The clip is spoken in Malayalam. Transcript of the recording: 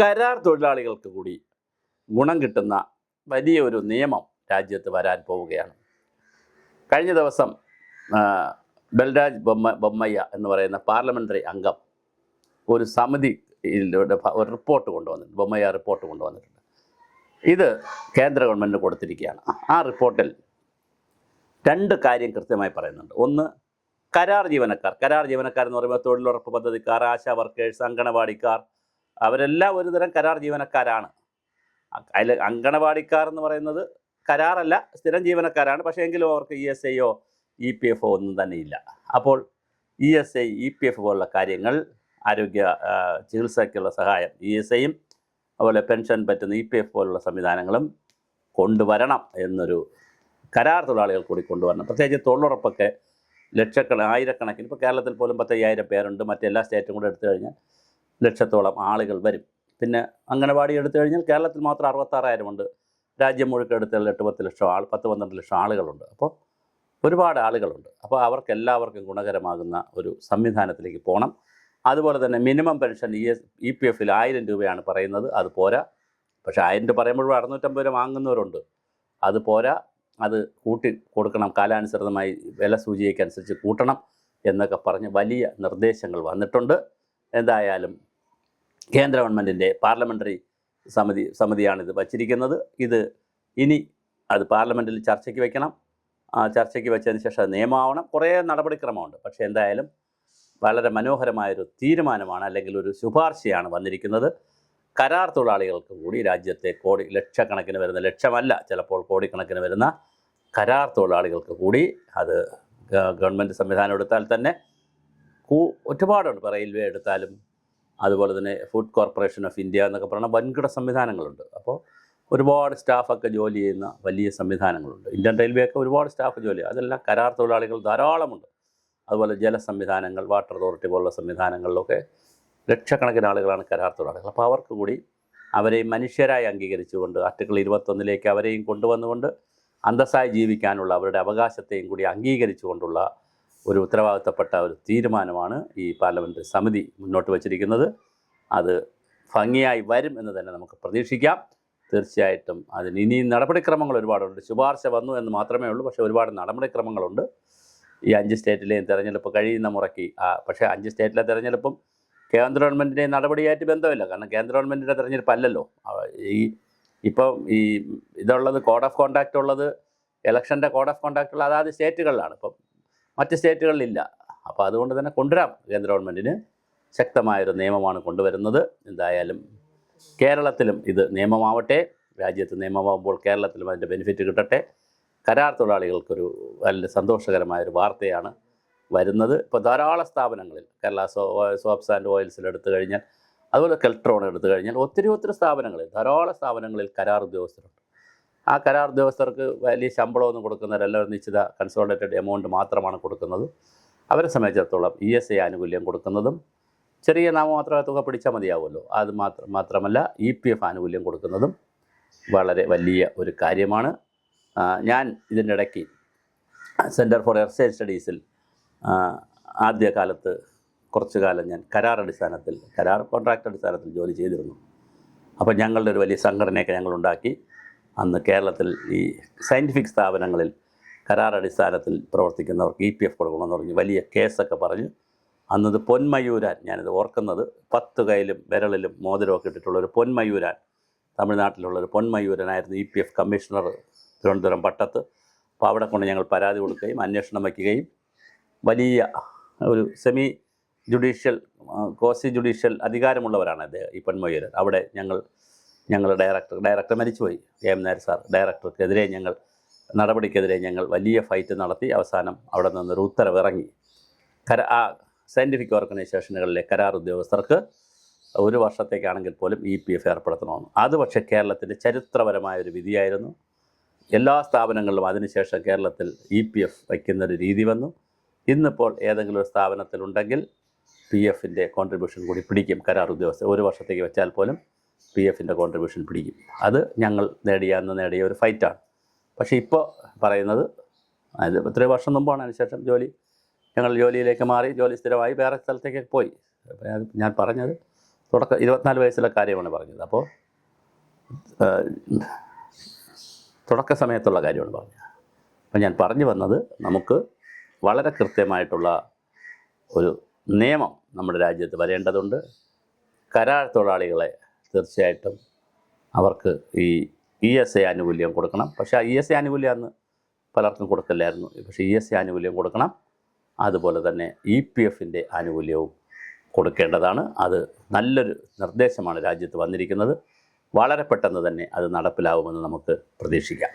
കരാർ തൊഴിലാളികൾക്ക് കൂടി ഗുണം കിട്ടുന്ന വലിയൊരു നിയമം രാജ്യത്ത് വരാൻ പോവുകയാണ്. കഴിഞ്ഞ ദിവസം ബൽരാജ് ബൊമ്മയ്യ എന്ന് പറയുന്ന പാർലമെൻ്ററി അംഗം ഒരു സമിതിയിലൂടെ ഒരു റിപ്പോർട്ട് കൊണ്ടുവന്നിട്ടുണ്ട്. ബൊമ്മയ്യ റിപ്പോർട്ട് കൊണ്ടുവന്നിട്ടുണ്ട്. ഇത് കേന്ദ്ര ഗവൺമെൻറ് കൊടുത്തിരിക്കുകയാണ്. ആ റിപ്പോർട്ടിൽ രണ്ട് കാര്യം കൃത്യമായി പറയുന്നുണ്ട്. ഒന്ന്, കരാർ ജീവനക്കാരെന്ന് പറയുമ്പോൾ തൊഴിലുറപ്പ് പദ്ധതിക്കാർ, ആശാ വർക്കേഴ്സ്, അങ്കണവാടിക്കാർ, അവരെല്ലാം ഒരു തരം കരാർ ജീവനക്കാരാണ്. അതിൽ അങ്കണവാടിക്കാർ എന്ന് പറയുന്നത് കരാറല്ല, സ്ഥിരം ജീവനക്കാരാണ്. പക്ഷേ എങ്കിലും അവർക്ക് ESI EPF ഒന്നും തന്നെ ഇല്ല. അപ്പോൾ ESI EPF പോലുള്ള കാര്യങ്ങൾ, ആരോഗ്യ ചികിത്സയ്ക്കുള്ള സഹായം ESIയും അതുപോലെ പെൻഷൻ പറ്റുന്ന EPF പോലുള്ള സംവിധാനങ്ങളും കൊണ്ടുവരണം എന്നൊരു കരാർ തൊഴിലാളികൾ കൂടി കൊണ്ടുവരണം. പ്രത്യേകിച്ച് തൊഴിലുറപ്പൊക്കെ ആയിരക്കണക്കിന്, ഇപ്പോൾ കേരളത്തിൽ പോലും 10,000 പേരുണ്ട്. മറ്റെല്ലാ സ്റ്റേറ്റും കൂടെ എടുത്തു കഴിഞ്ഞാൽ ലക്ഷത്തോളം ആളുകൾ വരും. പിന്നെ അംഗനവാടി എടുത്തു കഴിഞ്ഞാൽ കേരളത്തിൽ മാത്രം 66,000 ഉണ്ട്. രാജ്യം മുഴുവൻ എടുത്താൽ 8-10 ലക്ഷം 10-12 ലക്ഷം ആളുകളുണ്ട്. അപ്പോൾ ഒരുപാട് ആളുകളുണ്ട്. അപ്പോൾ അവർക്കെല്ലാവർക്കും ഗുണകരമാകുന്ന ഒരു സംവിധാനത്തിലേക്ക് പോകണം. അതുപോലെ തന്നെ മിനിമം പെൻഷൻ EPFൽ 1000 രൂപയാണ് പറയുന്നത്. അത് പോരാ. പക്ഷേ 1000 രൂപ പറയുമ്പോഴും 650 രൂപ വാങ്ങുന്നവരുണ്ട്. അത് പോരാ, അത് കൂട്ടി കൊടുക്കണം, കാലാനുസൃതമായി വില സൂചികയ്ക്കനുസരിച്ച് കൂട്ടണം എന്നൊക്കെ പറഞ്ഞ് വലിയ നിർദ്ദേശങ്ങൾ വന്നിട്ടുണ്ട്. എന്തായാലും കേന്ദ്ര ഗവൺമെൻറ്റിൻ്റെ പാർലമെൻ്ററി സമിതിയാണിത് വച്ചിരിക്കുന്നത്. ഇത് ഇനി അത് പാർലമെൻറ്റിൽ ചർച്ചയ്ക്ക് വയ്ക്കണം. ചർച്ചയ്ക്ക് വെച്ചതിന് ശേഷം അത് നിയമമാവണം. കുറേ നടപടിക്രമമുണ്ട്. പക്ഷേ എന്തായാലും വളരെ മനോഹരമായൊരു തീരുമാനമാണ്, അല്ലെങ്കിൽ ഒരു ശുപാർശയാണ് വന്നിരിക്കുന്നത്. കരാർ തൊഴിലാളികൾക്ക് കൂടി രാജ്യത്തെ ലക്ഷക്കണക്കിന് വരുന്ന, ലക്ഷമല്ല ചിലപ്പോൾ കോടിക്കണക്കിന് വരുന്ന കരാർ തൊഴിലാളികൾക്ക് കൂടി, അത് ഗവൺമെൻറ് സംവിധാനം എടുത്താൽ തന്നെ ഒരുപാടുണ്ട്. ഇപ്പോൾ റെയിൽവേ എടുത്താലും അതുപോലെ തന്നെ ഫുഡ് കോർപ്പറേഷൻ ഓഫ് ഇന്ത്യ എന്നൊക്കെ പറയുന്ന വൻകിട സംവിധാനങ്ങളുണ്ട്. അപ്പോൾ ഒരുപാട് സ്റ്റാഫൊക്കെ ജോലി ചെയ്യുന്ന വലിയ സംവിധാനങ്ങളുണ്ട്. ഇന്ത്യൻ റെയിൽവേ ഒക്കെ ഒരുപാട് സ്റ്റാഫ് ജോലി, അതെല്ലാം കരാർ തൊഴിലാളികൾ ധാരാളമുണ്ട്. അതുപോലെ ജലസംവിധാനങ്ങൾ, വാട്ടർ അതോറിറ്റി പോലുള്ള സംവിധാനങ്ങളിലൊക്കെ ലക്ഷക്കണക്കിന് ആളുകളാണ് കരാർ തൊഴിലാളികൾ. അപ്പോൾ അവർക്ക് കൂടി അവരെയും മനുഷ്യരായി അംഗീകരിച്ചുകൊണ്ട് ആർട്ടിക്കിൾ 21 അവരെയും കൊണ്ടുവന്നുകൊണ്ട് അന്തസ്സായി ജീവിക്കാനുള്ള അവരുടെ അവകാശത്തെയും കൂടി അംഗീകരിച്ചുകൊണ്ടുള്ള ഒരു ഉത്തരവാദിത്തപ്പെട്ട ഒരു തീരുമാനമാണ് ഈ പാർലമെൻ്ററി സമിതി മുന്നോട്ട് വച്ചിരിക്കുന്നത്. അത് ഭംഗിയായി വരും എന്ന് തന്നെ നമുക്ക് പ്രതീക്ഷിക്കാം. തീർച്ചയായിട്ടും അതിന് ഇനിയും നടപടിക്രമങ്ങൾ ഒരുപാടുണ്ട്. ശുപാർശ വന്നു എന്ന് മാത്രമേ ഉള്ളൂ, പക്ഷേ ഒരുപാട് നടപടിക്രമങ്ങളുണ്ട്. ഈ 5 സ്റ്റേറ്റിലെയും തിരഞ്ഞെടുപ്പ് കഴിയുന്ന മുറയ്ക്ക്. പക്ഷേ 5 സ്റ്റേറ്റിലെ തിരഞ്ഞെടുപ്പും കേന്ദ്ര ഗവൺമെൻറ്റിൻ്റെയും നടപടിയായിട്ട് ബന്ധമില്ല. കാരണം കേന്ദ്ര ഗവൺമെൻറ്റിൻ്റെ തിരഞ്ഞെടുപ്പ് അല്ലല്ലോ. ഇപ്പം ഇതുള്ളത് കോഡ് ഓഫ് കോണ്ടാക്റ്റ് ഉള്ളത്, ഇലക്ഷൻ്റെ കോഡ് ഓഫ് കോണ്ടാക്റ്റ് ഉള്ള അതാത് സ്റ്റേറ്റുകളിലാണ്. ഇപ്പം മറ്റ് സ്റ്റേറ്റുകളിലില്ല. അപ്പോൾ അതുകൊണ്ട് തന്നെ കൊണ്ടുവരാം. കേന്ദ്ര ഗവൺമെൻറ്റിന് ശക്തമായൊരു നിയമമാണ് കൊണ്ടുവരുന്നത്. എന്തായാലും കേരളത്തിലും ഇത് നിയമമാവട്ടെ. രാജ്യത്ത് നിയമമാകുമ്പോൾ കേരളത്തിലും അതിൻ്റെ ബെനിഫിറ്റ് കിട്ടട്ടെ. കരാർ തൊഴിലാളികൾക്കൊരു വളരെ സന്തോഷകരമായൊരു വാർത്തയാണ് വരുന്നത്. ഇപ്പോൾ ധാരാളം സ്ഥാപനങ്ങളിൽ, കേരള സോപ്സ് ആൻഡ് ഓയിൽസിൽ എടുത്തു കഴിഞ്ഞാൽ, അതുപോലെ കെൽട്രോൺ എടുത്തു കഴിഞ്ഞാൽ, ഒത്തിരി സ്ഥാപനങ്ങളിൽ, ധാരാളം സ്ഥാപനങ്ങളിൽ കരാർ ഉദ്യോഗസ്ഥരുണ്ട്. ആ കരാർ ഉദ്യോഗസ്ഥർക്ക് വലിയ ശമ്പളമൊന്നും കൊടുക്കുന്നവരല്ല, ഒരു നിശ്ചിത കൺസോളിഡേറ്റഡ് എമൗണ്ട് മാത്രമാണ് കൊടുക്കുന്നത്. അവരെ സംബന്ധിച്ചിടത്തോളം ESI ആനുകൂല്യം കൊടുക്കുന്നതും, ചെറിയ നാമമാത്ര തുക പിടിച്ചാൽ മതിയാവുമല്ലോ, അത് മാത്രമല്ല EPF ആനുകൂല്യം കൊടുക്കുന്നതും വളരെ വലിയ ഒരു കാര്യമാണ്. ഞാൻ ഇതിൻ്റെ ഇടയ്ക്ക് സെൻറ്റർ ഫോർ എർസൈൽ സ്റ്റഡീസിൽ ആദ്യകാലത്ത് കുറച്ചു കാലം ഞാൻ കരാർ കോൺട്രാക്ട് അടിസ്ഥാനത്തിൽ ജോലി ചെയ്തിരുന്നു. അപ്പോൾ ഞങ്ങളുടെ ഒരു വലിയ സംഘടനയൊക്കെ ഞങ്ങളുണ്ടാക്കി. അന്ന് കേരളത്തിൽ ഈ സയൻറ്റിഫിക് സ്ഥാപനങ്ങളിൽ കരാർ അടിസ്ഥാനത്തിൽ പ്രവർത്തിക്കുന്നവർക്ക് EPF കൊടുക്കണമെന്ന് പറഞ്ഞ് വലിയ കേസൊക്കെ പറഞ്ഞ് അന്നത് പൊന്മയൂരാൻ, ഞാനിത് ഓർക്കുന്നത്, 10 കൈയിലും വിരളിലും മോതിരമൊക്കെ ഇട്ടിട്ടുള്ളൊരു പൊന്മയൂരാൻ, തമിഴ്നാട്ടിലുള്ളൊരു പൊന്മയൂരനായിരുന്നു EPF കമ്മീഷണർ തിരുവനന്തപുരം പട്ടത്ത്. അപ്പോൾ അവിടെ കൊണ്ട് ഞങ്ങൾ പരാതി കൊടുക്കുകയും അന്വേഷണം വയ്ക്കുകയും വലിയ ഒരു ക്വാസി ജുഡീഷ്യൽ അധികാരമുള്ളവരാണ് അദ്ദേഹം, ഈ പൊന്മയൂരൻ. അവിടെ ഞങ്ങൾ ഡയറക്ടർ മരിച്ചുപോയി, AM നായർ സാർ. ഡയറക്ടർക്കെതിരെ നടപടിക്കെതിരെ ഞങ്ങൾ വലിയ ഫൈറ്റ് നടത്തി. അവസാനം അവിടെ നിന്നൊരു ഉത്തരവിറങ്ങി. സയൻറ്റിഫിക് ഓർഗനൈസേഷനുകളിലെ കരാർ ഉദ്യോഗസ്ഥർക്ക് 1 വർഷത്തേക്കാണെങ്കിൽ പോലും EPF ഏർപ്പെടുത്തണമെന്ന്. അത് പക്ഷേ കേരളത്തിൻ്റെ ചരിത്രപരമായൊരു വിധിയായിരുന്നു. എല്ലാ സ്ഥാപനങ്ങളിലും അതിനുശേഷം കേരളത്തിൽ EPF വയ്ക്കുന്നൊരു രീതി വന്നു. ഇന്നിപ്പോൾ ഏതെങ്കിലും ഒരു സ്ഥാപനത്തിലുണ്ടെങ്കിൽ PFൻ്റെ കോൺട്രിബ്യൂഷൻ കൂടി പിടിക്കും കരാർ ഉദ്യോഗസ്ഥർ. 1 വർഷത്തേക്ക് വെച്ചാൽ പോലും PFൻ്റെ കോൺട്രിബ്യൂഷൻ പിടിക്കും. അത് ഞങ്ങൾ നേടിയ ഒരു ഫൈറ്റാണ്. പക്ഷേ ഇപ്പോൾ പറയുന്നത്, അത് 3 വർഷം മുമ്പാണ്. അതിനുശേഷം ഞങ്ങൾ ജോലിയിലേക്ക് മാറി, ജോലി സ്ഥിരമായി വേറെ സ്ഥലത്തേക്ക് പോയി. ഞാൻ പറഞ്ഞത് 24 വയസ്സിലെ കാര്യമാണ് പറഞ്ഞത്. അപ്പോൾ തുടക്ക സമയത്തുള്ള കാര്യമാണ് പറഞ്ഞത്. അപ്പോൾ ഞാൻ പറഞ്ഞു വന്നത്, നമുക്ക് വളരെ കൃത്യമായിട്ടുള്ള ഒരു നിയമം നമ്മുടെ രാജ്യത്ത് വരേണ്ടതുണ്ട്. കരാർ തൊഴിലാളികളെ തീർച്ചയായിട്ടും അവർക്ക് ഈ ESA ആനുകൂല്യം കൊടുക്കണം. പക്ഷേ ESA ആനുകൂല്യം അന്ന് പലർക്കും കൊടുക്കില്ലായിരുന്നു. പക്ഷേ ESA ആനുകൂല്യം കൊടുക്കണം. അതുപോലെ തന്നെ EPFൻ്റെ ആനുകൂല്യവും കൊടുക്കേണ്ടതാണ്. അത് നല്ലൊരു നിർദ്ദേശമാണ് രാജ്യത്ത് വന്നിരിക്കുന്നത്. വളരെ പെട്ടെന്ന് തന്നെ അത് നടപ്പിലാവുമെന്ന് നമുക്ക് പ്രതീക്ഷിക്കാം.